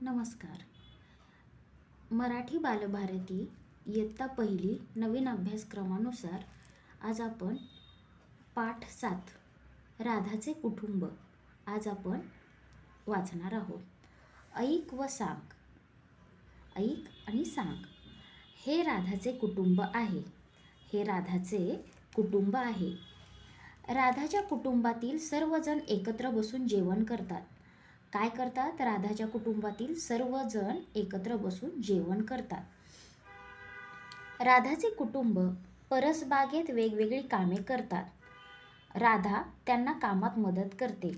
नमस्कार. मराठी बालभारती इयत्ता पहिली नवीन अभ्यासक्रमानुसार आज आपण पाठ 7 राधाचे कुटुंब आज आपण वाचणार आहोत. ऐक व सांग. ऐक आणि सांग. हे राधाचे कुटुंब आहे. हे राधाचे कुटुंब आहे. राधाच्या कुटुंबातील सर्वजण एकत्र बसून जेवण करतात. काय करतात? राधाच्या कुटुंबातील सर्वजण एकत्र बसून जेवण करतात. राधाचे कुटुंब परसबागेत वेगवेगळी कामे करतात. राधा त्यांना कामात मदत करते.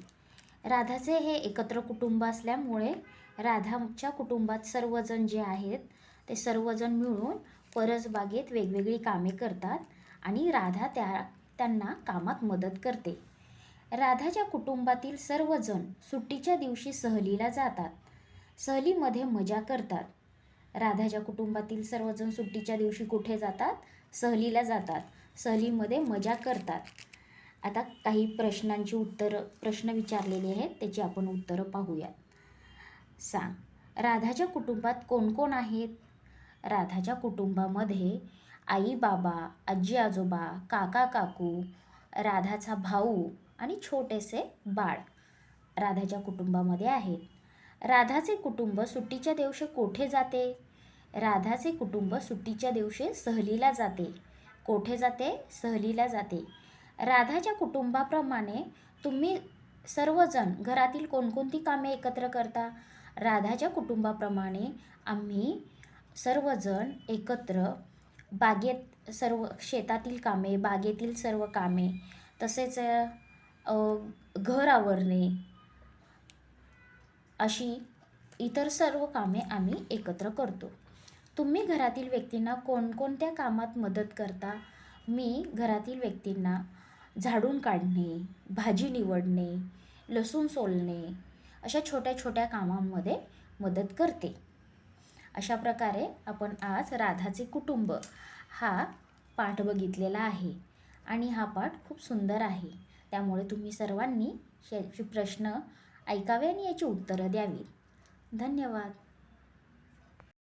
राधाचे हे एकत्र कुटुंब असल्यामुळे राधाच्या कुटुंबात सर्वजण जे आहेत ते सर्वजण मिळून परसबागेत वेगवेगळी कामे करतात आणि राधा त्यांना कामात मदत करते. राधाच्या कुटुंबातील सर्वजण सुट्टीच्या दिवशी सहलीला जातात. सहलीमध्ये मजा करतात. राधाच्या कुटुंबातील सर्वजण सुट्टीच्या दिवशी कुठे जातात? सहलीला जातात. सहलीमध्ये मजा करतात. आता काही प्रश्न विचारलेले आहेत, त्याची आपण उत्तरं पाहूया. सांग. राधाच्या कुटुंबात कोण कोण आहेत? राधाच्या कुटुंबामध्ये आई बाबा, आजी आजोबा, काका काकू, राधाचा भाऊ आणि छोटेसे बाळ राधाच्या कुटुंबामध्ये आहेत. राधाचे कुटुंब सुट्टीच्या दिवशी कोठे जाते? राधाचे कुटुंब सुट्टीच्या दिवशी सहलीला जाते. कोठे जाते? सहलीला जाते. राधाच्या कुटुंबाप्रमाणे तुम्ही सर्वजण घरातील कोणकोणती कामे एकत्र करता? राधाच्या कुटुंबाप्रमाणे आम्ही सर्वजण एकत्र शेतातील कामे, बागेतील सर्व कामे, तसेच घर आवरणे अशी इतर सर्व कामे आम्ही एकत्र करतो. तुम्ही घरातील व्यक्तींना कोणकोणत्या कामात मदत करता? मी घरातील व्यक्तींना झाडून काढणे, भाजी निवडणे, लसूण सोलणे अशा छोट्या छोट्या कामांमध्ये मदत करते. अशा प्रकारे आपण आज राधाचे कुटुंब हा पाठ बघितलेला आहे आणि हा पाठ खूप सुंदर आहे. त्यामुळे तुम्ही सर्वांनी याचे प्रश्न ऐकावे आणि याची उत्तरं द्यावी. धन्यवाद.